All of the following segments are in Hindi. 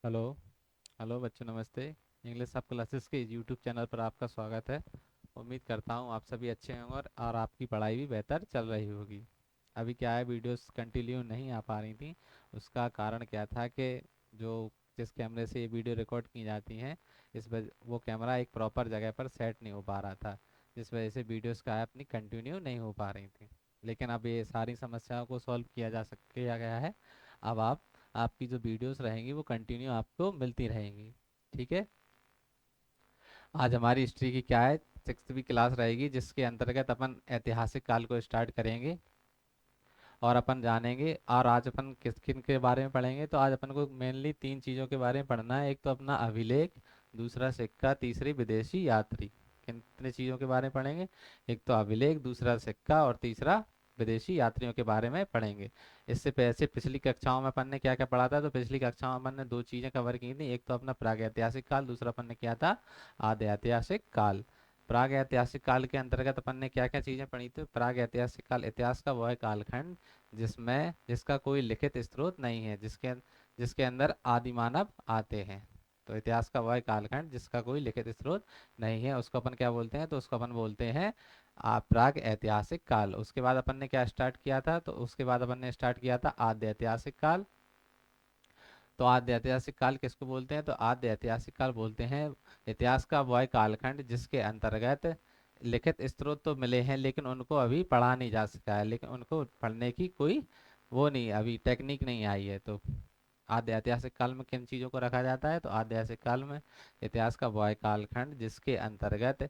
हेलो। हेलो बच्चों, नमस्ते। इंग्लिश सब क्लासेस के यूट्यूब चैनल पर आपका स्वागत है। उम्मीद करता हूँ आप सभी अच्छे होंगे और आपकी पढ़ाई भी बेहतर चल रही होगी। अभी क्या है, वीडियोस कंटिन्यू नहीं आ पा रही थी। उसका कारण क्या था कि जो जिस कैमरे से ये वीडियो रिकॉर्ड की जाती हैं, इस वजह वो कैमरा एक प्रॉपर जगह पर सेट नहीं हो पा रहा था, जिस वजह से वीडियोस का अपनी कंटिन्यू नहीं हो पा रही थी। लेकिन अब ये सारी समस्याओं को सॉल्व किया गया है। अब आपकी जो वीडियोस रहेंगी वो कंटिन्यू आपको मिलती रहेंगी। ठीक है। आज हमारी हिस्ट्री की क्या है, सिक्सवीं क्लास रहेगी, जिसके अंतर्गत अपन ऐतिहासिक काल को स्टार्ट करेंगे और अपन जानेंगे। और आज अपन किस किन के बारे में पढ़ेंगे, तो आज अपन को मेनली तीन चीज़ों के बारे में पढ़ना है। एक तो अपना अभिलेख, दूसरा सिक्का, तीसरी विदेशी यात्री। कितने चीज़ों के बारे में पढ़ेंगे? एक तो अभिलेख, दूसरा सिक्का और तीसरा विदेशी यात्रियों के बारे में पढ़ेंगे। इससे पहले पिछली कक्षाओं में अपन ने क्या क्या पढ़ा था, तो पिछली कक्षाओं में अपन ने दो चीज़ें कवर की थी। एक तो अपना प्रागैतिहासिक काल, दूसरा अपन ने किया था आदि ऐतिहासिक काल। प्राग ऐतिहासिक काल के अंतर्गत अपन ने क्या क्या चीजें पढ़ी थी? प्राग ऐतिहासिक काल इतिहास का वह कालखंड जिसका कोई लिखित स्रोत नहीं है, जिसके जिसके अंदर आदि मानव आते हैं। तो इतिहास का वह कालखंड जिसका कोई लिखित स्रोत नहीं है, उसको अपन क्या बोलते हैं? तो उसको अपन बोलते हैं प्राग ऐतिहासिक काल। उसके बाद अपन ने क्या स्टार्ट किया था? तो उसके बाद अपन ने स्टार्ट किया था आद्य ऐतिहासिक काल। तो आद्य ऐतिहासिक काल किसको बोलते हैं? तो आद्य ऐतिहासिक काल बोलते हैं इतिहास का वह कालखंड जिसके अंतर्गत लिखित स्रोत तो मिले हैं, लेकिन उनको अभी पढ़ा नहीं जा सका है, लेकिन उनको पढ़ने की कोई वो नहीं, अभी टेक्निक नहीं आई है। तो आद्य ऐतिहासिक काल में किन चीज़ों को रखा जाता है? तो आद्य ऐतिहासिक काल में इतिहास का वह कालखंड जिसके अंतर्गत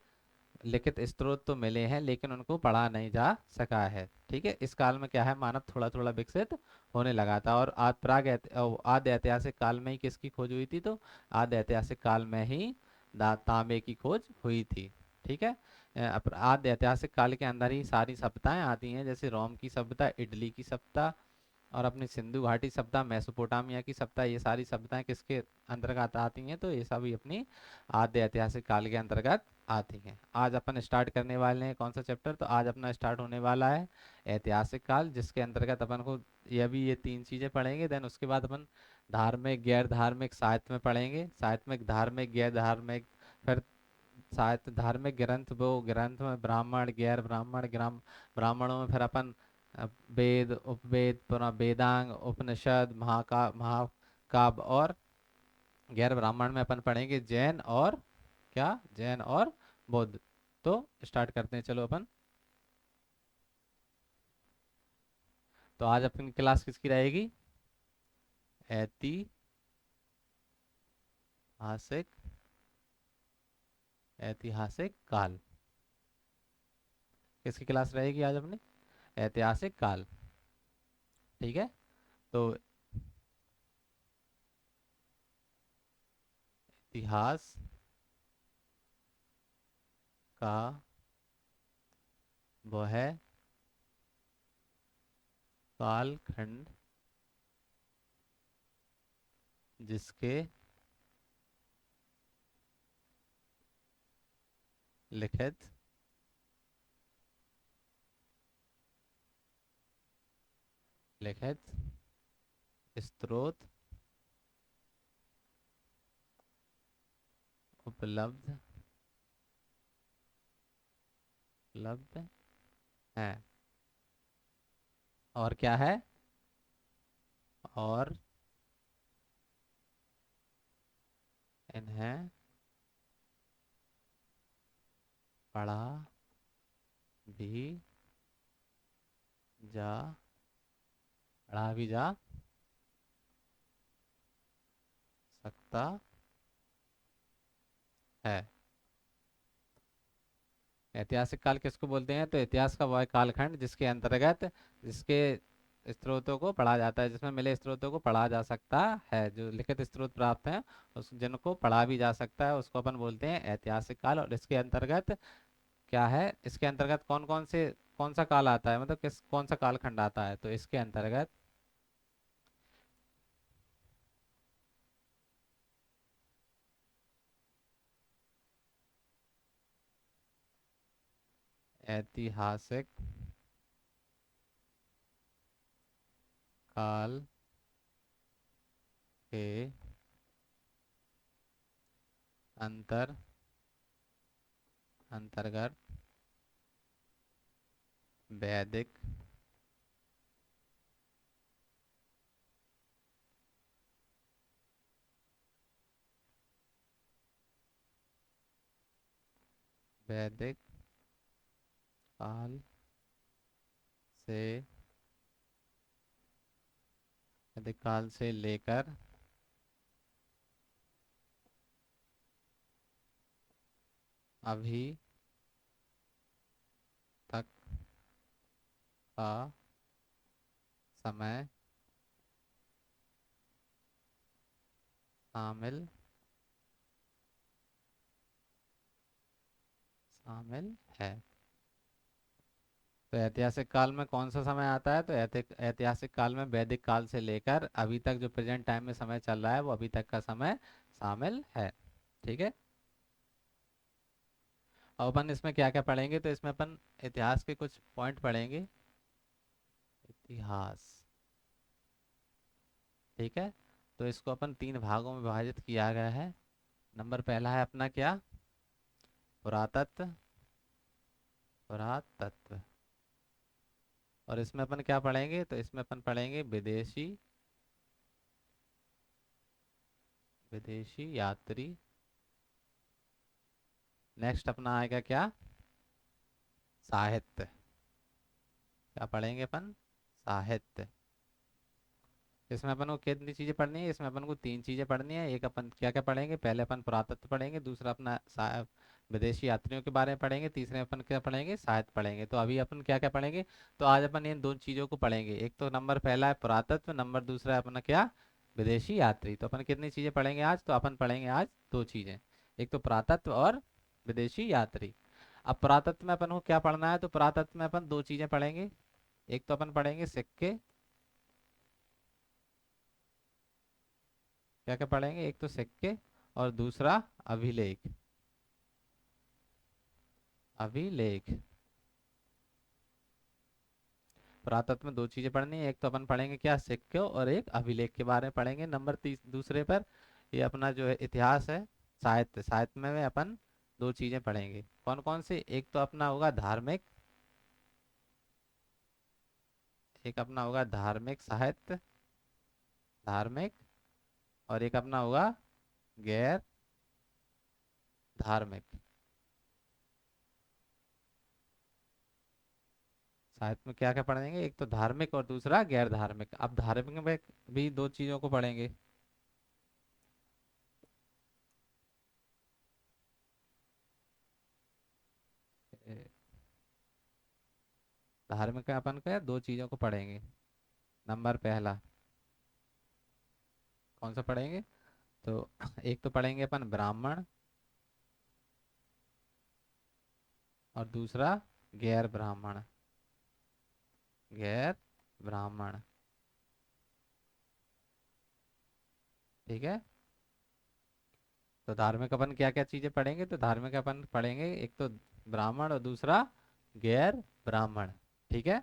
लिखित स्रोत तो मिले हैं, लेकिन उनको पढ़ा नहीं जा सका है। ठीक है। इस काल में क्या है, मानव थोड़ा थोड़ा विकसित होने लगा था। और आद्य ऐतिहासिक काल में ही किसकी खोज हुई थी? तो आद्य ऐतिहासिक काल में ही तांबे की खोज हुई थी। ठीक है। आद्य ऐतिहासिक काल के अंदर ही सारी सभ्यताएं आती हैं, जैसे रोम की सभ्यता, इटली की सभ्यता और अपनी सिंधु घाटी सभ्यता, मेसोपोटामिया की सभ्यता। ये सारी सभ्यताएं किसके अंतर्गत आती हैं? तो ये सभी अपनी आद्य ऐतिहासिक काल के अंतर्गत आती हैं। आज अपन स्टार्ट करने वाले हैं कौन सा चैप्टर? तो आज अपना स्टार्ट होने वाला है ऐतिहासिक काल, जिसके अंतर्गत अपन को ये तीन चीजें पढ़ेंगे। देन उसके बाद अपन धार्मिक, गैर धार्मिक, साहित्य में पढ़ेंगे। साहित्य, धार्मिक, गैर धार्मिक, फिर साहित्य, धार्मिक ग्रंथ, वो ग्रंथ में ब्राह्मण, गैर ब्राह्मण, ग्राम ब्राह्मणों में फिर अपन वेद, उपवेद, पुनः वेदांग, उपनिषद, महाकाव्य और गैर ब्राह्मण में अपन पढ़ेंगे जैन और क्या, जैन और बौद्ध। तो स्टार्ट करते हैं, चलो अपन। तो आज अपनी क्लास किसकी रहेगी? ऐतिहासिक, ऐतिहासिक काल। किसकी क्लास रहेगी आज अपनी? ऐतिहासिक काल। ठीक है। तो इतिहास का वह कालखंड जिसके लिखित लिखित स्रोत उपलब्ध उपलब्ध है। और क्या है? और इन्हें पढ़ा भी जा पढ़ा भी जा सकता है। ऐतिहासिक काल किसको बोलते हैं? तो इतिहास का वह कालखंड जिसके अंतर्गत जिसके स्रोतों को पढ़ा जाता है, जिसमें मिले स्रोतों को पढ़ा जा सकता है, जो लिखित स्रोत प्राप्त हैं उस जिनको पढ़ा भी जा सकता है, उसको अपन बोलते हैं ऐतिहासिक काल। और इसके अंतर्गत क्या है, इसके अंतर्गत कौन सा काल आता है, मतलब कौन सा कालखंड आता है? तो इसके अंतर्गत ऐतिहासिक काल के अंतर अंतर्गत वैदिक वैदिक काल से वैदिक काल से लेकर अभी तक का समय शामिल शामिल है। तो ऐतिहासिक काल में कौन सा समय आता है? तो ऐतिहासिक काल में वैदिक काल से लेकर अभी तक जो प्रेजेंट टाइम में समय चल रहा है वो अभी तक का समय शामिल है। ठीक है। अब अपन इसमें क्या क्या पढ़ेंगे? तो इसमें अपन इतिहास के कुछ पॉइंट पढ़ेंगे। इतिहास, ठीक है। तो इसको अपन तीन भागों में विभाजित किया गया है। नंबर पहला है अपना क्या? पुरातत्व। पुरातत्व। और इसमें अपन क्या पढ़ेंगे? तो इसमें अपन पढ़ेंगे विदेशी विदेशी यात्री। नेक्स्ट अपना आएगा क्या? साहित्य। क्या पढ़ेंगे अपन? साहित्य। इसमें अपन को कितनी चीजें पढ़नी है? इसमें अपन को तीन चीजें पढ़नी है। एक अपन क्या क्या पढ़ेंगे? पहले अपन पुरातत्व पढ़ेंगे, दूसरा अपना विदेशी यात्रियों के बारे में पढ़ेंगे, तीसरे अपन क्या पढ़ेंगे? साहित्य पढ़ेंगे। तो अभी अपन क्या क्या पढ़ेंगे? तो आज अपन इन दो चीजों को पढ़ेंगे। एक तो नंबर पहला है पुरातत्व, नंबर दूसरा है अपना क्या? विदेशी यात्री। तो अपन कितनी चीजें पढ़ेंगे आज? तो अपन पढ़ेंगे आज दो चीजें, एक तो पुरातत्व और विदेशी यात्री। अब पुरातत्व में अपन को क्या पढ़ना है? तो पुरातत्व में अपन दो चीजें पढ़ेंगे। एक तो अपन पढ़ेंगे सिक्के। क्या क्या पढ़ेंगे? एक तो सिक्के और दूसरा अभिलेख। अभिलेख। पुरातत्व में दो चीजें पढ़नी है, एक तो अपन पढ़ेंगे क्या? सिक्के, और एक अभिलेख के बारे में पढ़ेंगे। नंबर तीस दूसरे पर ये अपना जो है इतिहास है। साहित्य। साहित्य में अपन दो चीजें पढ़ेंगे। कौन कौन सी? एक तो अपना होगा धार्मिक, एक अपना होगा धार्मिक साहित्य, धार्मिक। और एक अपना होगा गैर धार्मिक साहित्य। में क्या क्या पढ़ेंगे? एक तो धार्मिक और दूसरा गैर धार्मिक। अब धार्मिक में भी दो चीजों को पढ़ेंगे। ए, धार्मिक में अपन क्या दो चीजों को पढ़ेंगे। नंबर पहला कौन सा पढ़ेंगे? तो एक तो पढ़ेंगे अपन ब्राह्मण, और दूसरा गैर ब्राह्मण। गैर ब्राह्मण, ठीक है। तो धार्मिक अपन क्या क्या चीजें पढ़ेंगे? तो धार्मिक अपन पढ़ेंगे एक तो ब्राह्मण और दूसरा गैर ब्राह्मण, ठीक है।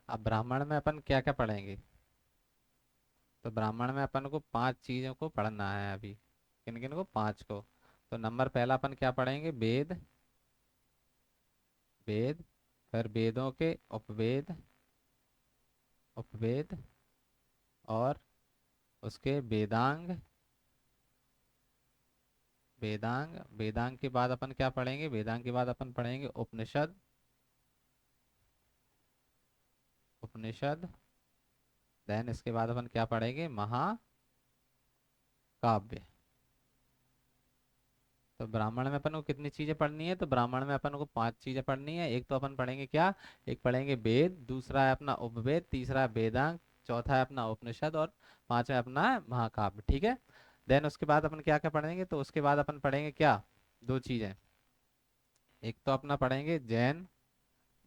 अब ब्राह्मण में अपन क्या क्या पढ़ेंगे? तो ब्राह्मण में अपन को पांच चीजों को पढ़ना है अभी। किन किन को? पांच को। तो नंबर पहला अपन क्या पढ़ेंगे? वेद। वेद। फिर वेदों के उपवेद। उपवेद। और उसके वेदांग। वेदांग। वेदांग के बाद अपन क्या पढ़ेंगे? वेदांग के बाद अपन पढ़ेंगे उपनिषद। उपनिषद। देन इसके बाद अपन क्या पढ़ेंगे? महाकाव्य। तो ब्राह्मण में अपन को कितनी चीजें पढ़नी है? तो ब्राह्मण में अपन को पांच चीजें पढ़नी है। एक तो अपन पढ़ेंगे क्या? एक पढ़ेंगे वेद, दूसरा है अपना उपवेद, तीसरा है वेदांग, चौथा है अपना उपनिषद, और पांचवा है अपना महाकाव्य, ठीक है। देन उसके बाद अपन क्या क्या पढ़ेंगे? तो उसके बाद अपन पढ़ेंगे क्या? दो चीजें। एक तो अपना पढ़ेंगे जैन।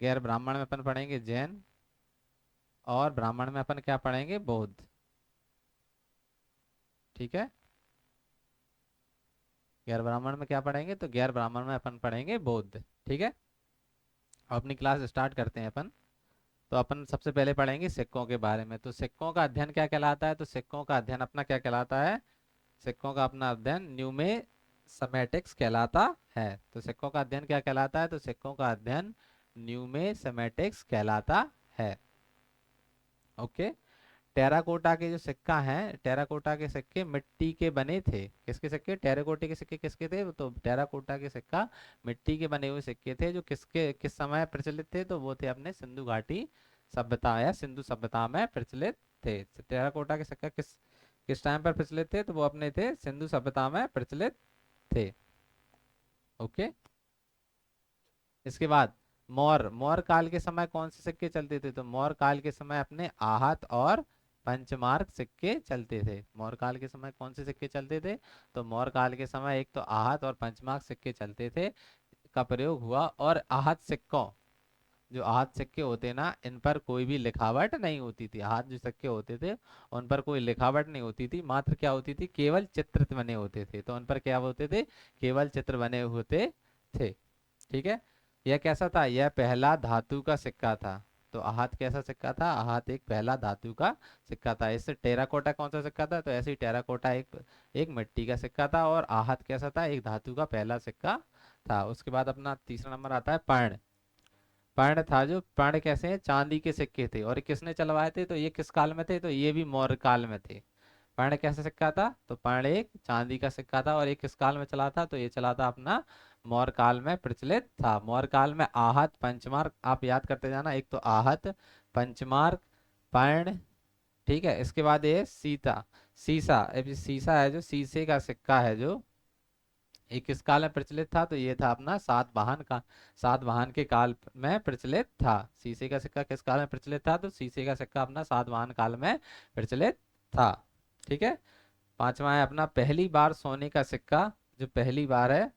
गैर ब्राह्मण में अपन पढ़ेंगे जैन, और ब्राह्मण में अपन क्या पढ़ेंगे? बौद्ध, ठीक है। गैर ब्राह्मण में क्या पढ़ेंगे? तो गैर ब्राह्मण में अपन पढ़ेंगे बौद्ध, ठीक है। अपनी क्लास स्टार्ट करते हैं अपन। तो अपन सबसे पहले पढ़ेंगे सिक्कों के बारे में। तो सिक्कों का अध्ययन क्या कहलाता है? तो सिक्कों का अध्ययन अपना क्या कहलाता है? सिक्कों का अपना अध्ययन न्यूमेसेमेटिक्स कहलाता है। तो सिक्कों का अध्ययन क्या कहलाता है? तो सिक्कों का अध्ययन न्यूमेसेमेटिक्स कहलाता है। ओके। टेराकोटा के जो सिक्का हैं, टेराकोटा के सिक्के मिट्टी के बने थे। किसके सिक्के? टेराकोटे के सिक्के किसके थे? तो टेराकोटा के सिक्का मिट्टी के बने हुए सिक्के थे, जो किस समय प्रचलित थे? तो वो थे अपने सिंधु घाटी सभ्यता या सिंधु सभ्यता में प्रचलित थे। टेराकोटा के सिक्का किस किस टाइम पर प्रचलित थे? तो वो अपने थे सिंधु सभ्यता में प्रचलित थे। ओके। इसके बाद मौर्य मौर्य काल के समय कौन से सिक्के चलते थे? तो मौर्य काल के समय अपने आहत और पंचमार्क सिक्के चलते थे। मौर्य काल के समय कौन से सिक्के चलते थे? तो मौर्य काल के समय एक तो आहत और पंचमार्क सिक्के चलते थे, का प्रयोग हुआ। और आहत सिक्कों, जो आहत सिक्के होते ना, इन पर कोई भी लिखावट नहीं होती थी। आहत जो सिक्के होते थे उन पर कोई लिखावट नहीं होती थी, मात्र क्या होती थी? केवल चित्र बने होते थे। तो उन पर क्या होते थे? केवल चित्र बने होते थे। ठीक है। यह कैसा था? यह पहला धातु का सिक्का था। तो आहत कैसा सिक्का था? आहत एक पहला धातु का सिक्का था। इससे टेराकोटा कौन सा सिक्का था? तो ऐसे ही टेराकोटा एक एक मिट्टी का सिक्का था, और आहत कैसा था? एक धातु का पहला सिक्का था। उसके बाद अपना तीसरा नंबर आता है पर्ण। पर्ण था, जो पर्ण कैसे हैं? चांदी के सिक्के थे। और ये किसने चलवाए थे? तो ये किस काल में थे? तो ये भी मौर्य काल में थे। पर्ण कैसा सिक्का था? तो पर्ण एक चांदी का सिक्का था, और ये किस काल में चला था? तो ये चला था अपना मौर्य काल में प्रचलित था। मौर्य काल में आहत पंचमार्क आप याद करते जाना, एक तो आहत, पंचमार्क, पर्ण। ठीक है। इसके बाद ये सीता सीसा, अब सीसा है जो शीशे का सिक्का है, जो ये किस काल में प्रचलित था? तो ये था अपना सातवाहन का सातवाहन के काल में प्रचलित था। शीशे का सिक्का किस काल में प्रचलित था? तो शीशे का सिक्का अपना सातवाहन काल में प्रचलित था। ठीक है। पांचवा है अपना पहली बार सोने का सिक्का। जो पहली बार है,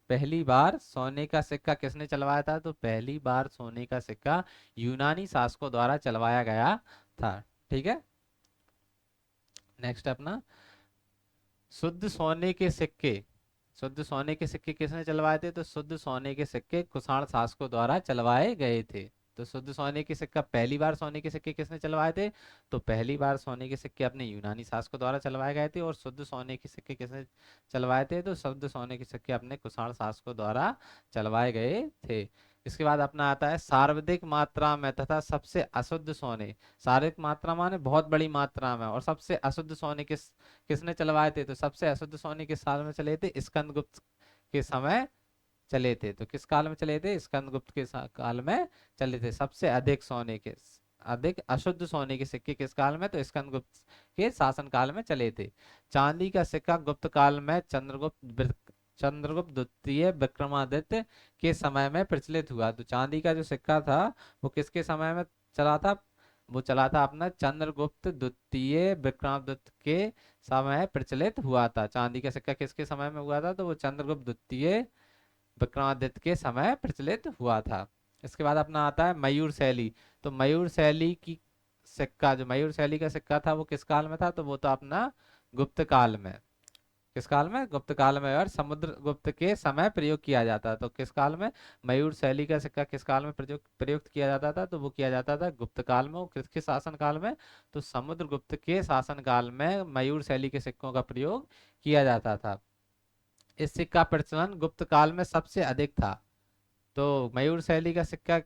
पहली बार सोने का सिक्का किसने चलवाया था? तो पहली बार सोने का सिक्का यूनानी शासकों द्वारा चलवाया गया था। ठीक है। नेक्स्ट अपना शुद्ध सोने के सिक्के। शुद्ध सोने के सिक्के किसने चलवाए थे? तो शुद्ध सोने के सिक्के कुषाण शासकों द्वारा चलवाए गए थे। तो शुद्ध सोने के सिक्का, पहली बार सोने के सिक्के किसने चलवाए थे? तो पहली बार सोने के सिक्के अपने यूनानी शासकों द्वारा चलवाए गए थे। और शुद्ध सोने के सिक्के किसने चलवाए थे? तो शुद्ध सोने के सिक्के अपने कुषाण शासकों द्वारा चलवाए गए थे। इसके बाद अपना आता है सर्वाधिक मात्रा में तथा सबसे अशुद्ध सोने। सर्वाधिक मात्रा माने बहुत बड़ी मात्रा में, और सबसे अशुद्ध सोने किसने चलवाए थे? तो सबसे अशुद्ध सोने किस साल में चले थे? स्कंदगुप्त के समय चले थे। तो किस काल में चले थे? स्कंदगुप्त के काल में चले थे। सबसे अधिक सोने के अधिक अशुद्ध सोने के सिक्के किस काल में? तो स्कंदगुप्त के शासन काल में चले थे। चांदी का सिक्का गुप्त काल में चंद्रगुप्त द्वितीय विक्रमादित्य के समय में प्रचलित हुआ। तो चांदी का जो सिक्का था वो किसके समय में चला था? वो चला था अपना चंद्रगुप्त द्वितीय विक्रमादित्य के समय प्रचलित हुआ था। चांदी का सिक्का किसके समय में हुआ था? तो वो चंद्रगुप्त द्वितीय विक्रमादित्य के समय प्रचलित हुआ था। इसके बाद अपना आता है मयूर शैली। तो मयूर शैली की सिक्का, जो मयूर शैली का सिक्का था वो किस काल में था? तो वो तो अपना गुप्त काल में। किस काल में? गुप्त काल में। और समुद्रगुप्त के समय प्रयोग किया जाता। तो किस काल में मयूर शैली का सिक्का किस काल में प्रयुक्त किया जाता था? तो वो किया जाता था गुप्त काल में। किसके शासन काल में? तो समुद्रगुप्त के शासन काल में मयूर शैली के सिक्कों का प्रयोग किया जाता था। इस सिक्का प्रचलन गुप्त काल में सबसे अधिक था। तो मयूर शैली का सिक्का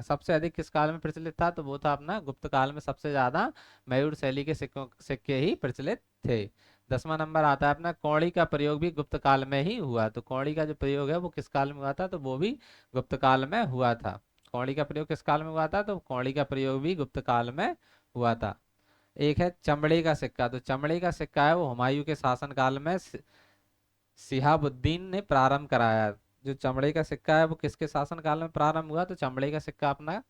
सबसे अधिक किस काल में प्रचलित था? तो वो था अपना गुप्त काल में। सबसे ज्यादा मयूर शैली के सिक्के ही प्रचलित थे। 10वां नंबर आता है अपना कौड़ी का प्रयोग भी गुप्त काल में ही हुआ। तो कौड़ी का जो प्रयोग है वो किस काल में हुआ था? तो वो भी गुप्त काल में हुआ था। कौड़ी का प्रयोग किस काल में हुआ था? तो कौड़ी का प्रयोग भी गुप्त काल में हुआ था। एक है चमड़े का सिक्का। तो चमड़े का सिक्का है वो हुमायूं के शासन काल में शिहाबुद्दीन ने प्रारंभ कराया। जो चमड़े का सिक्का है वो किसके शासन काल में प्रारंभ हुआ? तो चमड़े का सिक्का अपना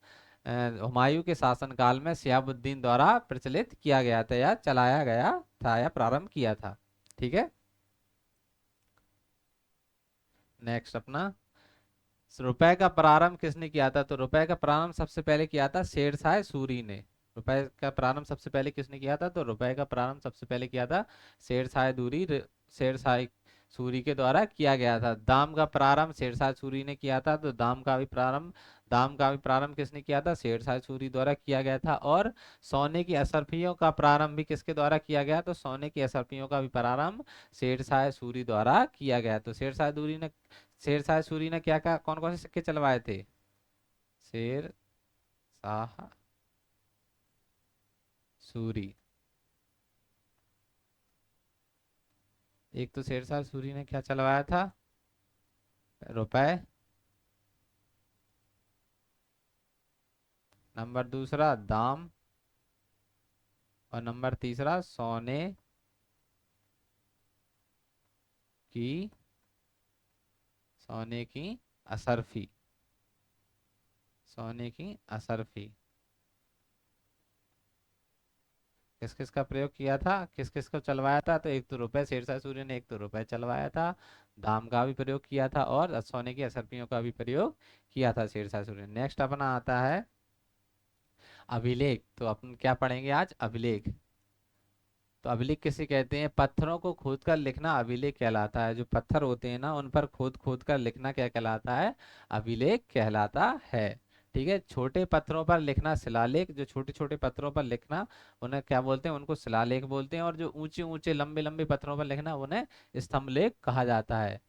हुमायूं के शासन काल में शिहाबुद्दीन द्वारा प्रचलित किया गया था, या चलाया गया था, या प्रारंभ किया था। ठीक है। नेक्स्ट अपना रुपए का प्रारंभ किसने किया था? तो रुपए का प्रारंभ सबसे पहले किया था शेरशाह सूरी ने। रुपए का प्रारंभ सबसे पहले किसने किया था? तो रुपए का प्रारंभ सबसे पहले किया था शेरशाह दूरी शेरशाह सूरी के द्वारा किया गया था। दाम का प्रारंभ शेरशाह सूरी ने किया था, तो दाम का भी प्रारंभ किसने किया था? शेरशाह सूरी द्वारा किया गया था। और सोने की असरफियों का प्रारंभ भी किसके द्वारा किया गया? तो सोने की असरफियों का भी प्रारंभ शेरशाह सूरी द्वारा किया गया। तो शेरशाह सूरी ने क्या क्या कौन कौन से सिक्के चलवाए थे? शेर शाह सूरी। एक तो शेरशाह सूरी ने क्या चलवाया था? रुपए। नंबर दूसरा दाम। और नंबर तीसरा सोने की सोने की असरफी। सोने की असरफी किस किस का प्रयोग किया था, किस किस को चलवाया था? तो एक तो रुपए, शेरशाह सूरी ने एक तो रुपए चलवाया था, दाम का भी प्रयोग किया था, और सोने की असरफियों का भी प्रयोग किया था शेरशाह सूरी ने। नेक्स्ट अपना आता है अभिलेख। तो अपन क्या पढ़ेंगे आज? अभिलेख। तो अभिलेख किसे कहते हैं? पत्थरों को खोद कर लिखना अभिलेख कहलाता है। जो पत्थर होते हैं ना, उन पर खोद खोद कर लिखना क्या कहलाता है? अभिलेख कहलाता है। ठीक है। छोटे पत्थरों पर लिखना शिलालेख। जो छोटे छोटे पत्थरों पर लिखना, उन्हें क्या बोलते हैं? उनको शिलालेख बोलते हैं। और जो ऊंचे ऊंचे लंबे लंबे पत्थरों पर लिखना, उन्हें स्तंभलेख कहा जाता है।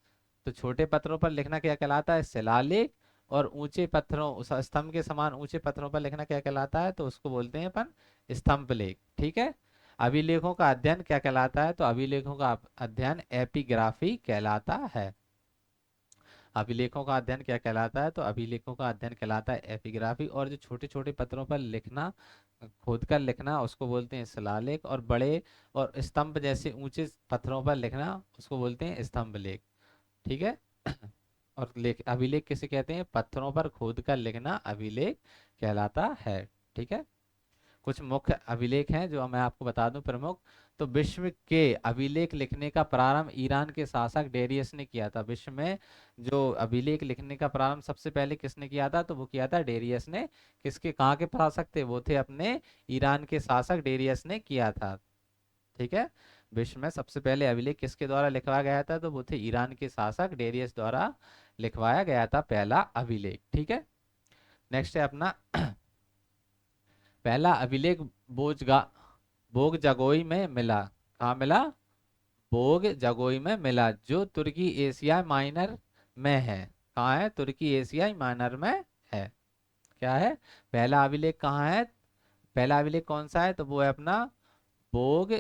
तो छोटे पत्थरों पर लिखना क्या कहलाता है? शिलालेख। और ऊंचे पत्थरों स्तंभ के समान ऊंचे पत्थरों पर लिखना क्या कहलाता है? तो उसको बोलते हैं अपन स्तंभ लेख। ठीक है। अभिलेखों का अध्ययन क्या कहलाता है? तो अभिलेखों का अध्ययन एपिग्राफी कहलाता है। अभिलेखों का अध्ययन क्या कहलाता है? तो अभिलेखों का अध्ययन कहलाता है एपिग्राफी। और जो छोटे छोटे पत्थरों पर लिखना, खोद कर लिखना, उसको बोलते हैं शिलालेख। और बड़े और स्तंभ जैसे ऊंचे पत्थरों पर लिखना, उसको बोलते हैं स्तंभ लेख। ठीक है। और अभिलेख किसे कहते हैं? पत्थरों पर खोद कर लिखना अभिलेख कहलाता है। ठीक है। कुछ मुख्य अभिलेख हैं जो मैं आपको बता दूं, प्रमुख। तो विश्व के अभिलेख लिखने का प्रारंभ ईरान के शासक डेरियस ने किया था। विश्व में जो अभिलेख लिखने का प्रारंभ सबसे पहले किसने किया था? तो वो किया था डेरियस ने। किसके, कहाँ के शासक थे? वो थे अपने ईरान के शासक डेरियस ने किया था। ठीक है। विश्व में सबसे पहले अभिलेख किसके द्वारा लिखवाया गया था? तो वो थे ईरान के शासक डेरियस द्वारा लिखवाया गया था पहला अभिलेख। ठीक है। नेक्स्ट है अपना पहला अभिलेख बोजगा बोग जगोई में मिला। कहाँ मिला? बोग जगोई में मिला, जो तुर्की एशिया माइनर में है। कहाँ है? तुर्की एशिया माइनर में है। क्या है? पहला अभिलेख कहाँ है? पहला अभिलेख कौन सा है? तो वो है अपना बोग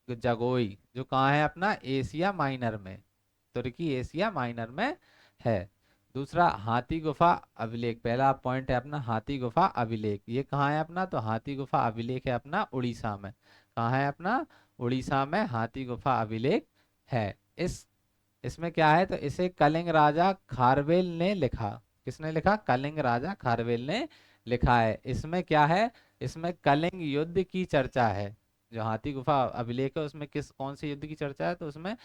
जगोई, जो कहाँ है? अपना एशिया माइनर में, तुर्की एशिया माइनर में है। दूसरा हाथी गुफा अभिलेख। पहला पॉइंट है अपना हाथी गुफा अभिलेख। ये कहाँ है अपना? तो हाथी गुफा अभिलेख है अपना उड़ीसा में। कहाँ है अपना? उड़ीसा में हाथी गुफा अभिलेख है। इस इसमें क्या है? तो इसे कलिंग राजा खारवेल ने लिखा। किसने लिखा? कलिंग राजा खारवेल ने लिखा है। इसमें क्या है? इसमें कलिंग युद्ध की चर्चा है। जो हाथी गुफा अभिलेख है, उसमें कौन से युद्ध की चर्चा है? तो उसमें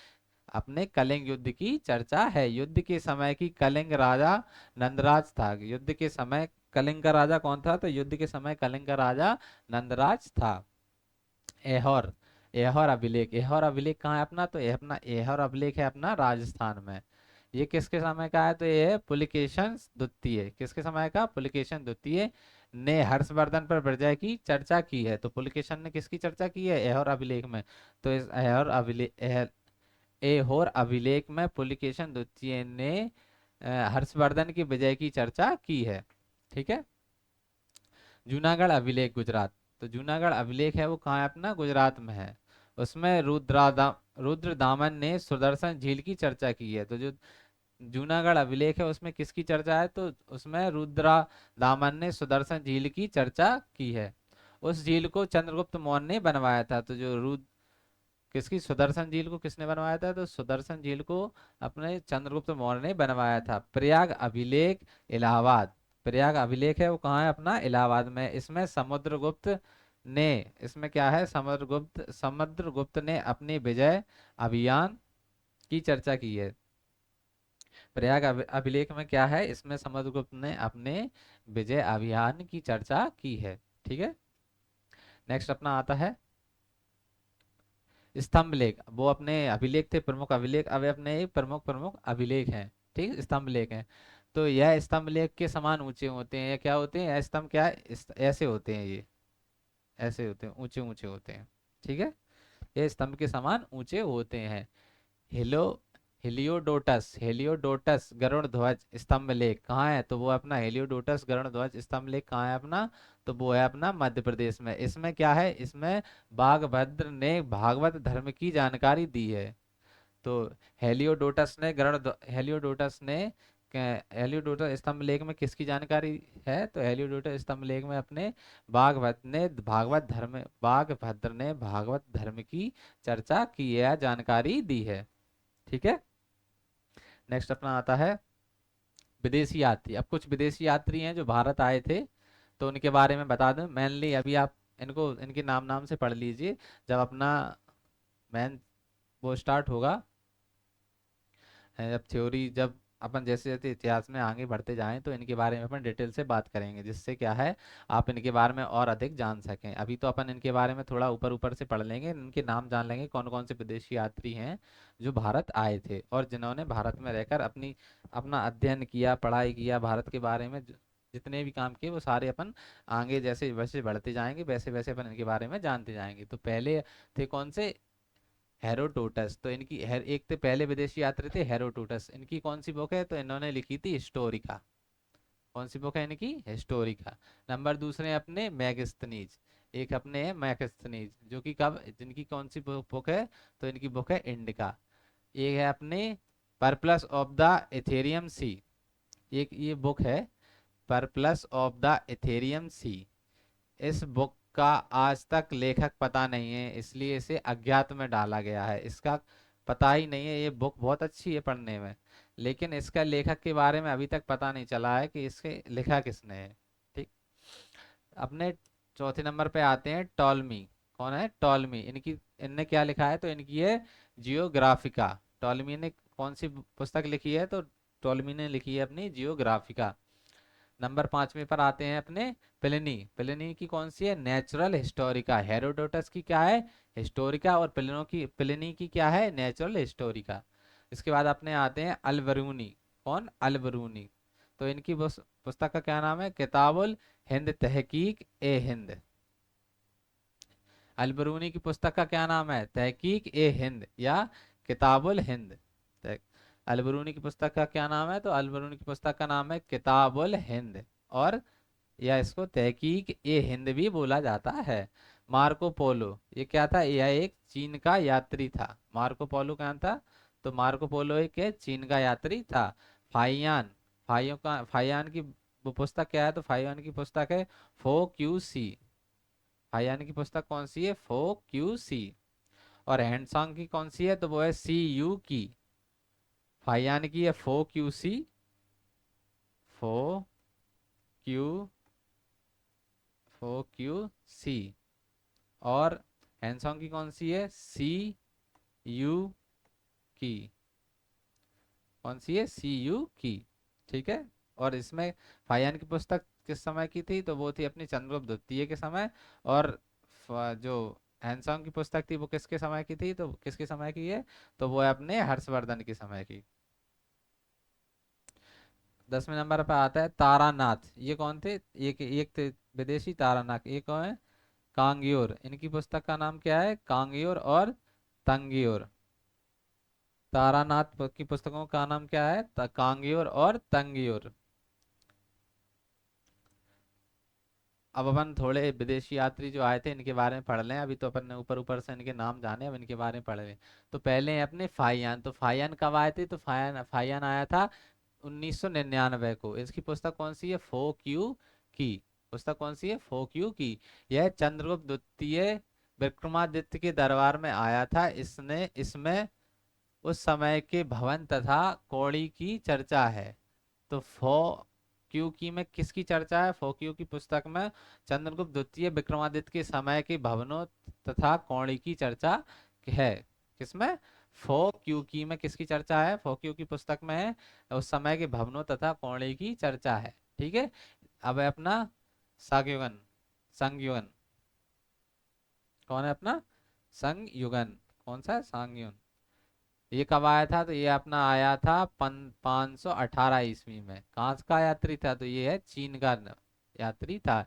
अपने कलिंग युद्ध की चर्चा है। युद्ध के समय की कलिंग राजा नंदराज था। युद्ध के समय कलिंग का राजा कौन था? तो युद्ध के समय कलिंग का राजा नंदराज था। एहौर एहौर अभिलेख। एहौर अभिलेख कहाँ है अपना? तो अपना एहौर अभिलेख है अपना राजस्थान में। ये किसके समय का है? तो ये है पुलकेशन द्वितीय। किसके समय का? पुलकेशन द्वितीय ने हर्षवर्धन पर विजय की चर्चा की है। तो पुलकेशन ने किसकी चर्चा की है? एहौर अभिलेख में। तो इस एहोर अभिलेख में पुलकेशन द्वितीय ने हर्षवर्धन की विजय की चर्चा की है। ठीक है। जूनागढ़ अभिलेख गुजरात। तो जूनागढ़ अभिलेख है वो कहाँ है? अपना गुजरात में है। उसमें रुद्रदामन ने सुदर्शन झील की चर्चा की है। तो जो जूनागढ़ अभिलेख है, उसमें किसकी चर्चा है? तो उसमें रुद्रदामन ने सुदर्शन झील की चर्चा की है। उस झील को चंद्रगुप्त मौर्य ने बनवाया था। तो जो किसकी, सुदर्शन झील को किसने बनवाया था? तो सुदर्शन झील को अपने चंद्रगुप्त मौर्य ने बनवाया था। प्रयाग अभिलेख इलाहाबाद। प्रयाग अभिलेख है वो कहाँ है? अपना इलाहाबाद में। इसमें समुद्रगुप्त ने, इसमें क्या है? समुद्रगुप्त ने अपनी विजय अभियान की चर्चा की है। प्रयाग अभिलेख में क्या है? इसमें समुद्रगुप्त ने अपने विजय अभियान की चर्चा की है। ठीक है। नेक्स्ट अपना आता है स्तंभ लेख, वो अपने अभिलेख थे, प्रमुख अभिलेख, अब अपने एक प्रमुख प्रमुख अभिलेख हैं, ठीक, स्तंभ लेख हैं। तो यह स्तंभ लेख के समान ऊंचे होते हैं, या क्या होते हैं, यह स्तंभ क्या है, ऐसे होते हैं, ये ऐसे होते हैं, ऊंचे ऊंचे होते हैं, ठीक है। ये स्तंभ के समान ऊंचे होते हैं। हिलो हेलियोडोटस, हेलियोडोटस गरुड़ ध्वज स्तंभ लेख कहाँ है, तो वो अपना हेलियोडोटस गरुड़ ध्वज स्तंभ लेख कहाँ है अपना, तो वो है अपना मध्य प्रदेश में। इसमें क्या है, इसमें बागभद्र ने भागवत धर्म की जानकारी दी है। तो हेलियोडोटस ने हेलियोडोटस स्तंभ लेख में किसकी जानकारी है, तो हेलियोडोटस स्तंभ लेख में अपने बागभद्र ने भागवत धर्म की चर्चा की, यह जानकारी दी है, ठीक है। नेक्स्ट अपना आता है विदेशी यात्री। अब कुछ विदेशी यात्री हैं जो भारत आए थे, तो उनके बारे में बता दूं। मेनली अभी आप इनको इनके नाम नाम से पढ़ लीजिए, जब अपना मेन वो स्टार्ट होगा, जब थ्योरी, जब अपन जैसे जैसे इतिहास में आगे बढ़ते जाएं तो इनके बारे में अपन डिटेल से बात करेंगे, जिससे क्या है आप इनके बारे में और अधिक जान सकें। अभी तो अपन इनके बारे में थोड़ा ऊपर ऊपर से पढ़ लेंगे, इनके नाम जान लेंगे, कौन कौन से विदेशी यात्री हैं जो भारत आए थे और जिन्होंने भारत में रहकर अपना अध्ययन किया, पढ़ाई किया, भारत के बारे में जितने भी काम किए वो सारे अपन आगे जैसे वैसे बढ़ते जाएंगे, वैसे वैसे अपन इनके बारे में जानते जाएंगे। तो पहले थे कौन से, हेरोडोटस। तो एक तो पहले विदेशी यात्री थे हेरोडोटस। इनकी कौन सी बुक है, तो इन्होंने लिखी थी हिस्टोरिका। कौन सी बुक है इनकी, हिस्टोरिका। नंबर दूसरे अपने मैगस्थनीज, एक अपने है मैगस्थनीज, जो कि कब, जिनकी कौन सी बुक है, तो इनकी बुक है इंडिका। एक है अपने परप्लस ऑफ द एथेरियम सी, एक ये बुक है परप्लस ऑफ द एथेरियम सी। इस बुक का आज तक लेखक पता नहीं है, इसलिए इसे अज्ञात में डाला गया है। इसका पता ही नहीं है, ये बुक बहुत अच्छी है पढ़ने में, लेकिन इसका लेखक के बारे में अभी तक पता नहीं चला है कि इसके लिखा किसने है, ठीक। अपने चौथे नंबर पे आते हैं टॉलमी। कौन है टॉलमी, इनकी इनने क्या लिखा है, तो इनकी है जियोग्राफिका। टॉलमी ने कौन सी पुस्तक लिखी है, तो टॉलमी ने लिखी है अपनी जियोग्राफिका। नंबर पांचवे पर आते हैं अपने प्लिनी। प्लिनी की कौन सी है, नेचुरल हिस्टोरिका। हेरोडोटस की क्या है, हिस्टोरिका, और प्लिनी की क्या है, नेचुरल हिस्टोरिका। इसके बाद अपने आते हैं अलबरूनी। कौन, अलबरूनी। तो इनकी पुस्तक का क्या नाम है, किताबुल हिंद तहकीक ए हिंद। अलबरूनी की पुस्तक का क्या नाम है, तहकीक ए हिंद या किताबुल हिंद। तह- अलबरूनी की पुस्तक का क्या नाम है, तो अलबरूनी की पुस्तक का नाम है किताबुल हिंद, और या इसको तहकीक ए हिंद भी बोला जाता है। मार्को पोलो, ये क्या था, यह एक चीन का यात्री था। मार्को पोलो क्या था, तो मार्को पोलो एक चीन का यात्री था। फाइयान, फाइयान की वो पुस्तक क्या है, तो फाइयान की पुस्तक है फो क्यू सी। फाइयान की पुस्तक कौन सी है, फो क्यू सी। और हैंडसॉन्ग की कौन सी है, तो वो है सी यू की। फाइयान की है फो क्यू सी, फो क्यू फो क्यू सी। और हैंसॉन्ग की कौन सी है, सी यू की। कौन सी है, सी यू की, ठीक है। और इसमें फाइयान की पुस्तक किस समय की थी, तो वो थी अपनी चंद्रगुप्त द्वितीय के समय। और जो हैंसॉन्ग की पुस्तक थी वो किसके समय की थी, तो किसके समय की है, तो वो है अपने हर्षवर्धन के समय की। 10वें नंबर पर आता है तारानाथ। ये कौन थे, एक थे विदेशी तारानाथ, ये कौन है, कांगियोर। इनकी पुस्तक का नाम क्या है, कांगियोर और तंगियोर। तारानाथ की पुस्तकों का नाम क्या है, कांगियोर और तंगियोर। अब अपन थोड़े विदेशी यात्री जो आए थे इनके बारे में पढ़ लें। अभी तो अपन ने ऊपर ऊपर से इनके नाम जाने, अब इनके बारे में पढ़ लें। तो पहले हैं अपने फाइयान। तो फाइयान कब आए थे, तो फाइयान आया था 1999 को। इसकी पुस्तक कौन सी है, फो क्यू की। पुस्तक कौन सी है, फो क्यू की। यह चंद्रगुप्त द्वितीय विक्रमादित्य के दरबार में आया था। इसने इसमें उस समय के भवन तथा कौड़ी की चर्चा है। तो फो क्यू की में किसकी चर्चा है, फो क्यू की पुस्तक में चंद्रगुप्त द्वितीय विक्रमादित्य के समय के भवनों तथा कौड़ी की चर्चा है। किसमें, फो क्यू की में किसकी चर्चा है, फो क्यू की पुस्तक में है, उस समय के भवनों तथा कौड़ी की चर्चा है, ठीक है। अब है अपना संयुगन। संयुगन कौन है अपना, संयुगन। कौन सा है, सांगयोन। ये कब आया था, तो ये अपना आया था 518 ईस्वी में। कहाँ का यात्री था, तो ये है चीन का यात्री था।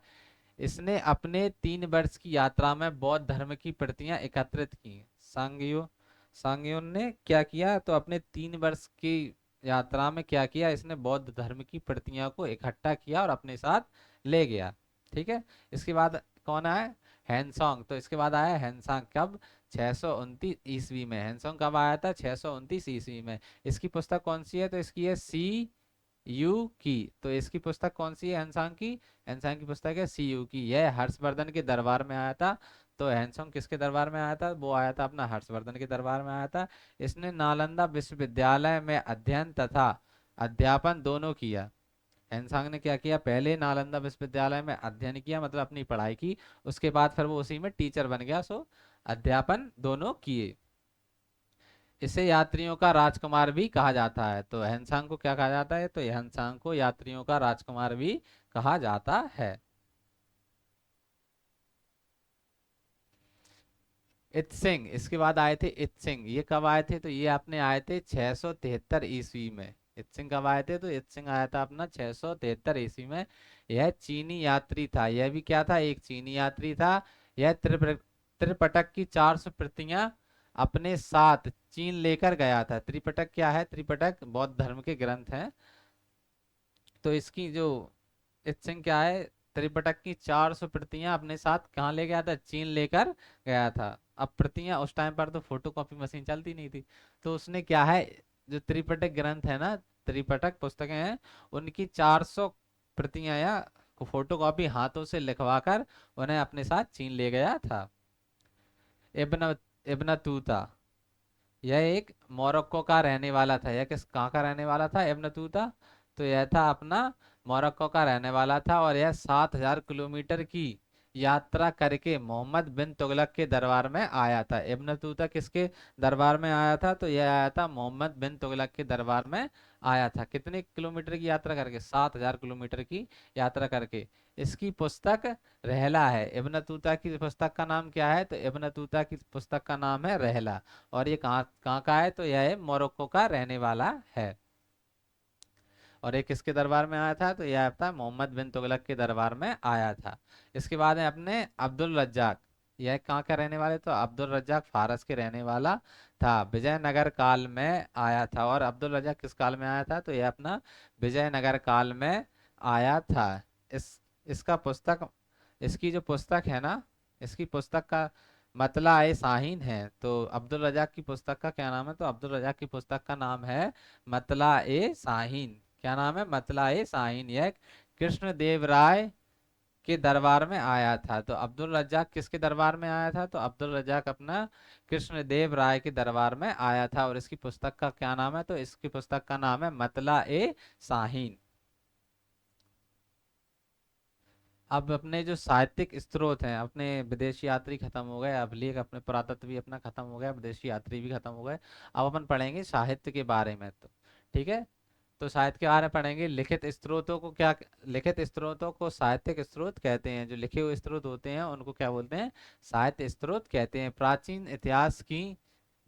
इसने अपने 3 वर्ष की यात्रा में बौद्ध धर्म की प्रतियां एकत्रित की। सांगयो सांगयोन ने क्या किया, तो अपने 3 वर्ष की यात्रा में क्या किया, इसने बौद्ध धर्म की प्रतियां को इकट्ठा किया और अपने साथ ले गया। ठीक है। इसके बाद कौन आया, हैंसोंग। तो इसके बाद आया हैंसोंग, कब, 629 ईस्वी में। हैंसोंग कब आया था, 629 ईस्वी में। इसकी पुस्तक कौन सी है, तो इसकी है सी यू की। तो इसकी पुस्तक कौन सी है, हैंसोंग की, हैंसोंग की पुस्तक है सी यू की। यह हर्षवर्धन के दरबार में आया था। तो हैंसोंग किसके दरबार में आया था, वो आया था अपना हर्षवर्धन के दरबार में आया था। इसने नालंदा विश्वविद्यालय में अध्ययन तथा अध्यापन दोनों किया। हैंसोंग ने क्या किया, पहले नालंदा विश्वविद्यालय में अध्ययन किया, मतलब अपनी पढ़ाई की। उसके बाद फिर वो उसी में टीचर बन गया, सो अध्यापन दोनों किए। इसे यात्रियों का राजकुमार भी कहा जाता है। तो हैंसोंग को क्या कहा जाता है, तो हैंसोंग को यात्रियों का राजकुमार भी कहा जाता है। इत्सिंग, इसके बाद आए थे इत्सिंग। ये कब आए थे, तो ये अपने आए थे 673 ईस्वी में। इत्सिंग कब आए थे, तो इत्सिंग आया था अपना 673 ईस्वी में। यह चीनी यात्री था। यह भी क्या था, एक चीनी यात्री था। यह त्रिपिटक की 400 प्रतियां अपने साथ चीन लेकर गया था। त्रिपिटक क्या है, त्रिपिटक बौद्ध धर्म के ग्रंथ हैं। तो इसकी जो इत्सिंग क्या है, त्रिपिटक की 400 प्रतियां अपने साथ कहाँ ले गया था, चीन लेकर गया था। अब प्रतियां, उस टाइम पर तो फोटो कॉपी मशीन चलती नहीं थी। तो उसने क्या है, जो त्रिपिटक ग्रंथ है ना, त्रिपिटक पुस्तकें हैं, उनकी 400 प्रतियां या फोटो कॉपी हाथों से लिखवाकर उन्हें अपने साथ चीन ले गया था। इब्न इब्न तूता, यह एक मोरक्को का रहने वाला था। यह किस कहाँ का रहने वाला था, इब्न तूता। तो यह था अपना मोरक्को का रहने वाला था, और यह 7,000 किलोमीटर की यात्रा करके मोहम्मद बिन तुगलक के दरबार में आया था। इब्न तूता किसके दरबार में आया था, तो यह आया था मोहम्मद बिन तुगलक के दरबार में आया था। कितने किलोमीटर की यात्रा करके, 7,000 किलोमीटर की यात्रा करके। इसकी पुस्तक रहला है। इब्न तूता की पुस्तक का नाम क्या है, तो इब्न तूता की पुस्तक का नाम है रहला। और ये कहाँ कहाँ का है, तो यह मोरक्को का रहने वाला है। और ये किसके दरबार में आया था, तो यह आपका मोहम्मद बिन तुगलक के दरबार में आया था। इसके बाद है अपने अब्दुल रज्जाक। यह कहाँ का रहने वाले, तो अब्दुल रज्जाक फारस के रहने वाला था। विजयनगर काल में आया था। और अब्दुल रज्जाक किस काल में आया था, तो यह अपना विजयनगर काल में आया था। इस इसका पुस्तक इसकी जो पुस्तक है ना, इसकी पुस्तक का मतला ए शाहीन है। तो अब्दुल रजाक की पुस्तक का क्या नाम है, तो अब्दुल रजाक की पुस्तक का नाम है मतला ए शाहीन। क्या नाम है, मतला ए शाहीन। यह कृष्ण देव राय के दरबार में आया था। तो अब्दुल रज्जाक किसके दरबार में आया था, तो अब्दुल रज्जाक अपना कृष्ण देव राय के दरबार में आया था। और इसकी पुस्तक का क्या नाम है, तो इसकी पुस्तक का नाम है मतला ए शाहीन। अब अपने जो साहित्यिक स्रोत हैं, अपने विदेशी यात्री खत्म हो गए, अभिलेख अपने पुरातत्व भी अपना खत्म हो गया, विदेशी यात्री भी खत्म हो गए। अब अपन पढ़ेंगे साहित्य के बारे में। तो ठीक है। तो साहित्य के बारे में पढ़ेंगे। लिखित स्रोतों को क्या, लिखित स्रोतों को साहित्यिक स्रोत कहते हैं। जो लिखे हुए स्रोत होते हैं उनको क्या बोलते हैं, साहित्य स्रोत कहते हैं। प्राचीन इतिहास की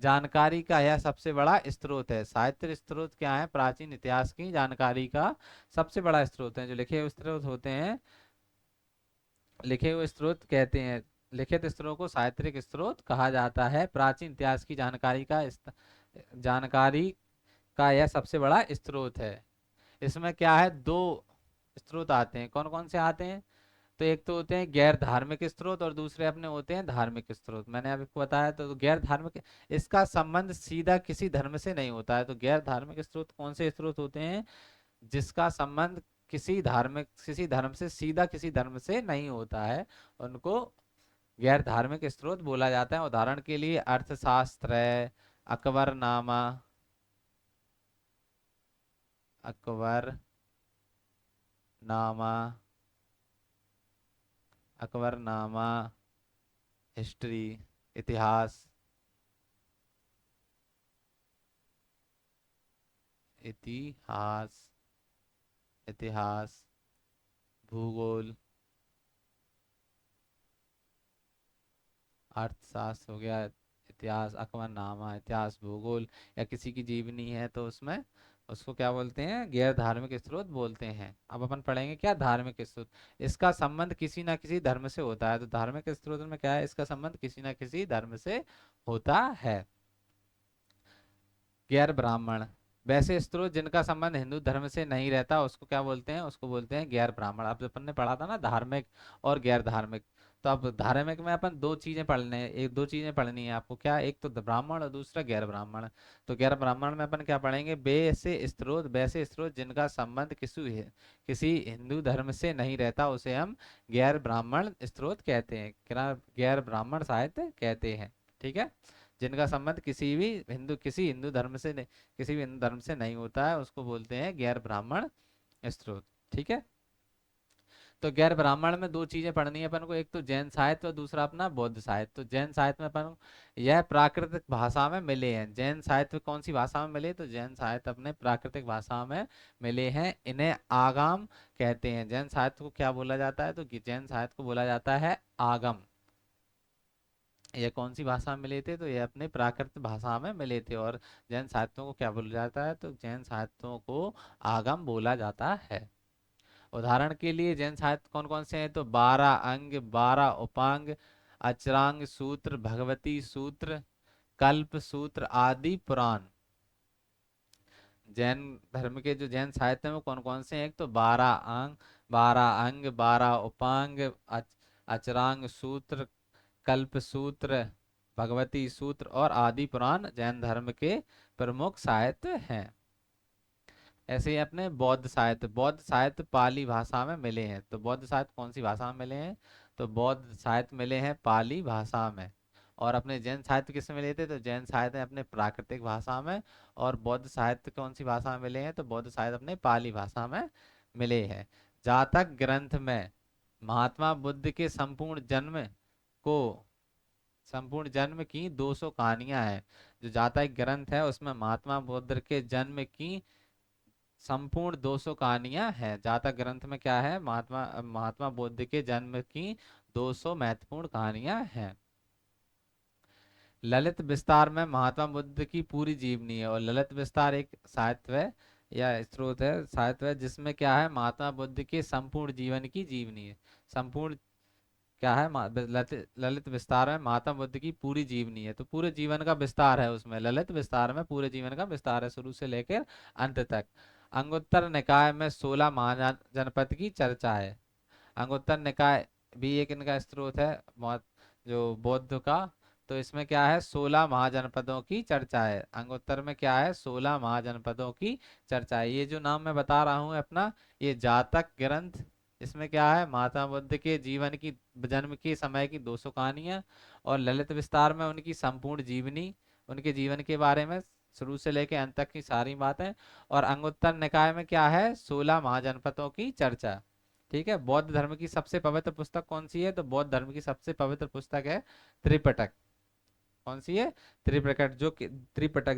जानकारी का यह सबसे बड़ा स्रोत है। साहित्य स्रोत क्या है, प्राचीन इतिहास की जानकारी का सबसे बड़ा स्रोत है। जो लिखे हुए स्रोत होते हैं, लिखे हुए स्रोत कहते हैं। लिखित स्रोत को साहित्यिक स्रोत कहा जाता है। प्राचीन इतिहास की जानकारी का यह सबसे बड़ा स्रोत है। इसमें क्या है, दो स्रोत आते हैं। कौन कौन से आते हैं, तो एक तो होते हैं गैर धार्मिक स्रोत, और दूसरे अपने होते हैं धार्मिक स्रोत। मैंने आपको बताया, तो गैर धार्मिक, इसका संबंध सीधा किसी धर्म से नहीं होता है। तो गैर धार्मिक स्रोत कौन से स्रोत होते हैं, जिसका संबंध किसी धर्म से सीधा किसी धर्म से नहीं होता है, उनको गैर धार्मिक स्रोत बोला जाता है। उदाहरण के लिए अर्थशास्त्र है, अकबरनामा, अकबरनामा, अकबरनामा, हिस्ट्री, इतिहास, इतिहास, इतिहास, भूगोल, अर्थशास्त्र हो गया, इतिहास, अकबरनामा, इतिहास, भूगोल या किसी की जीवनी है तो उसमें उसको क्या बोलते हैं, गैर धार्मिक स्रोत बोलते हैं। अब अपन पढ़ेंगे क्या धार्मिक स्रोत। इसका संबंध किसी ना किसी धर्म से होता है। तो धार्मिक स्रोत में क्या है, इसका संबंध किसी ना किसी धर्म से होता है। गैर ब्राह्मण, वैसे स्रोत जिनका संबंध हिंदू धर्म से नहीं रहता उसको क्या बोलते हैं, उसको बोलते हैं गैर ब्राह्मण। अब अपन ने पढ़ा था ना धार्मिक और गैर धार्मिक। तो अब धार्मिक में अपन दो चीजें पढ़ने हैं, एक दो चीजें पढ़नी है आपको, क्या, एक तो ब्राह्मण और दूसरा गैर ब्राह्मण। तो गैर ब्राह्मण में अपन क्या पढ़ेंगे, वैसे स्रोत जिनका संबंध किसी हिंदू धर्म से नहीं रहता उसे हम गैर ब्राह्मण स्रोत कहते हैं, क्या, गैर ब्राह्मण साहित्य कहते हैं। ठीक है, जिनका संबंध किसी हिंदू धर्म से नहीं, किसी भी हिंदू धर्म से नहीं होता है उसको बोलते हैं गैर ब्राह्मण स्रोत। ठीक है, तो गैर ब्राह्मण में दो चीजें पढ़नी है अपन को, एक तो जैन साहित्य और दूसरा अपना बौद्ध साहित्य। तो जैन साहित्य में अपन को यह प्राकृतिक भाषा में मिले हैं। जैन साहित्य कौन सी भाषा में मिले, तो जैन साहित्य अपने प्राकृतिक भाषा में मिले हैं, इन्हें आगम कहते हैं। जैन साहित्य को क्या बोला जाता है, तो जैन साहित्य को बोला जाता है आगम। ये कौन सी भाषा में मिले थे, तो ये अपने प्राकृत भाषा में मिले थे। और जैन साहित्यों को क्या बोला जाता है, तो जैन साहित्यों को आगम बोला जाता है। उदाहरण के लिए जैन साहित्य कौन कौन से हैं, तो 12 अंग, 12 उपांग, अचरांग सूत्र, भगवती सूत्र, कल्प सूत्र आदि पुराण। जैन धर्म के जो जैन साहित्य में कौन कौन से हैं, एक तो 12 अंग, 12 अंग, 12 उपांग, अचरांग सूत्र, कल्प सूत्र, भगवती सूत्र और आदि पुराण जैन धर्म के प्रमुख साहित्य हैं। ऐसे ही अपने बौद्ध साहित्य पाली भाषा में मिले हैं। तो बौद्ध साहित्य कौन सी भाषा में मिले हैं, तो बौद्ध साहित्य मिले हैं पाली भाषा में। और अपने जैन साहित्य किसमें मिले थे, तो जैन साहित्य अपने प्राकृतिक भाषा में। और बौद्ध साहित्य कौन सी भाषा में मिले हैं, तो बौद्ध साहित्य अपने पाली भाषा में मिले हैं। जातक ग्रंथ में महात्मा बुद्ध के को संपूर्ण जन्म की 200 कहानियां हैं। जो जातक ग्रंथ है उसमें महात्मा बुद्ध के जन्म की संपूर्ण 200 कहानियां हैं। जातक ग्रंथ में क्या है, महात्मा महात्मा बुद्ध के जन्म की 200 महत्वपूर्ण कहानियां हैं। ललित विस्तार में महात्मा बुद्ध की पूरी जीवनी है। और ललित विस्तार एक साहित्य है या स्रोत है, साहित्य है, जिसमें क्या है, महात्मा बुद्ध के संपूर्ण जीवन की जीवनी है। संपूर्ण क्या है, ललित विस्तार में महात्मा बुद्ध की पूरी जीवनी है। तो पूरे जीवन का विस्तार है उसमें, ललित विस्तार में पूरे जीवन का विस्तार है, शुरू से लेकर अंत तक। अंगुत्तर निकाय में 16 महाजनपद की चर्चा है। अंगुत्तर निकाय भी एक इनका स्रोत है, जो बौद्ध का। तो इसमें क्या है, 16 महाजनपदों की चर्चा है। अंगुत्तर में क्या है, 16 महाजनपदों की चर्चा है। ये जो नाम मैं बता रहा हूँ अपना, ये जातक ग्रंथ, इसमें क्या है, महात्मा बुद्ध के जीवन की, जन्म के समय की 200 कहानियां। और ललित विस्तार में उनकी संपूर्ण जीवनी, उनके जीवन के बारे में शुरू से लेकर अंत तक की सारी बातें। और अंगुत्तर निकाय में क्या है, 16 महाजनपदों की चर्चा। ठीक है, बौद्ध धर्म की सबसे पवित्र पुस्तक कौन सी है, तो बौद्ध धर्म की सबसे पवित्र पुस्तक है त्रिपिटक। कौन सी है, त्रिपिटक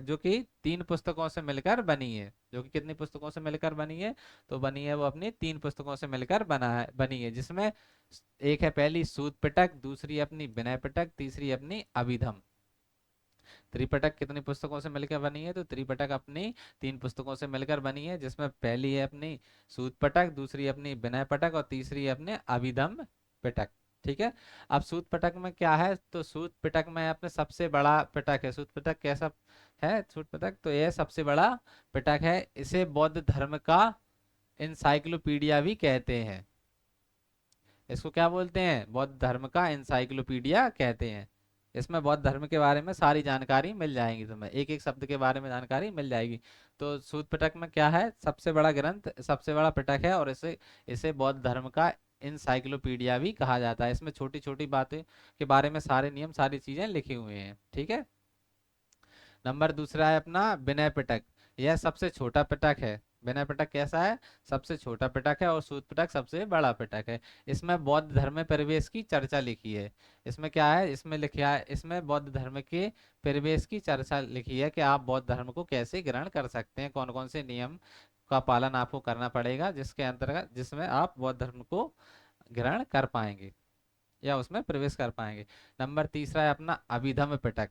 जो कि 3 पुस्तकों से मिलकर बनी है। जो कि कितनी पुस्तकों से मिलकर बनी है, तो बनी है वो अपनी 3 पुस्तकों से मिलकर बनी है, जिसमें एक है पहली सूत पिटक, दूसरी अपनी विनय पिटक, तीसरी अपनी अभिधम। त्रिपिटक कितनी पुस्तकों से मिलकर बनी है, तो त्रिपिटक अपनी 3 पुस्तकों से मिलकर बनी है, जिसमें पहली है अपनी सूत पिटक, दूसरी अपनी विनय पिटक और तीसरी अपने अभिधम पिटक। ठीक है, अब सूत पिटक में क्या है, तो सूत पिटक में अपने सबसे बड़ा पिटक है। सूत पिटक कैसा है, सूत पिटक तो यह सबसे बड़ा पिटक है। इसे बौद्ध धर्म का इंसाइक्लोपीडिया भी कहते हैं। इसको क्या बोलते हैं, बौद्ध धर्म का इंसाइक्लोपीडिया कहते हैं। इसमें बौद्ध धर्म के बारे में सारी जानकारी मिल जाएगी, तुम्हें एक एक शब्द के बारे में जानकारी मिल जाएगी। तो सूत पिटक में क्या है, सबसे बड़ा ग्रंथ, सबसे बड़ा पिटक है। और इसे इसे बौद्ध धर्म का इंसाइक्लोपीडिया भी कहा जाता है। इसमें छोटी छोटी बातें के बारे में सारे नियम, सारी चीजें लिखी हुई हैं। ठीक है, नंबर दूसरा है अपना विनय पिटक। यह सबसे छोटा पिटक है। विनय पिटक कैसा है, सबसे छोटा पिटक है। और सूत पिटक सबसे बड़ा पिटक है। इसमें बौद्ध धर्म में परिवेश की चर्चा लिखी है। इसमें क्या है, इसमें लिखा है, इसमें बौद्ध धर्म के परिवेश की चर्चा लिखी है कि आप बौद्ध धर्म को कैसे ग्रहण कर सकते हैं, कौन कौन से नियम का पालन आपको करना पड़ेगा, जिसके अंतर्गत, जिसमें आप बौद्ध धर्म को ग्रहण कर पाएंगे या उसमें प्रवेश कर पाएंगे। नंबर तीसरा है अपना अभिधम पिटक।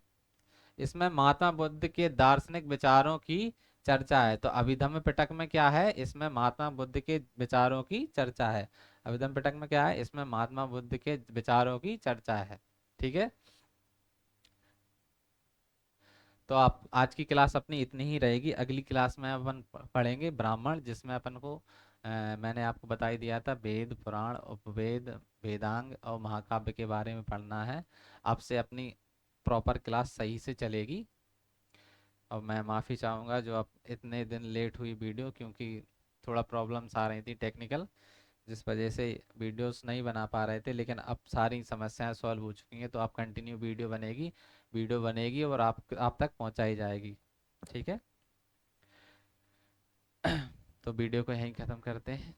इसमें महात्मा बुद्ध के दार्शनिक विचारों की चर्चा है। तो अभिधम्म पिटक में क्या है, इसमें महात्मा बुद्ध के विचारों की चर्चा है। अभिधम्म पिटक में क्या है, इसमें महात्मा बुद्ध के विचारों की चर्चा है। ठीक है। तो आप आज की क्लास अपनी इतनी ही रहेगी। अगली क्लास में अपन पढ़ेंगे ब्राह्मण, जिसमें अपन को मैंने आपको बता ही दिया था, वेद पुराण उपवेद वेदांग और महाकाव्य के बारे में पढ़ना है। अब से अपनी प्रॉपर क्लास सही से चलेगी। और मैं माफ़ी चाहूँगा जो अब इतने दिन लेट हुई वीडियो, क्योंकि थोड़ा प्रॉब्लम्स आ रही थी टेक्निकल, जिस वजह से वीडियोस नहीं बना पा रहे थे। लेकिन अब सारी समस्याएं सॉल्व हो चुकी हैं, तो आप कंटिन्यू वीडियो बनेगी और आप तक पहुंचाई जाएगी। ठीक है। तो वीडियो को यहीं ख़त्म करते हैं।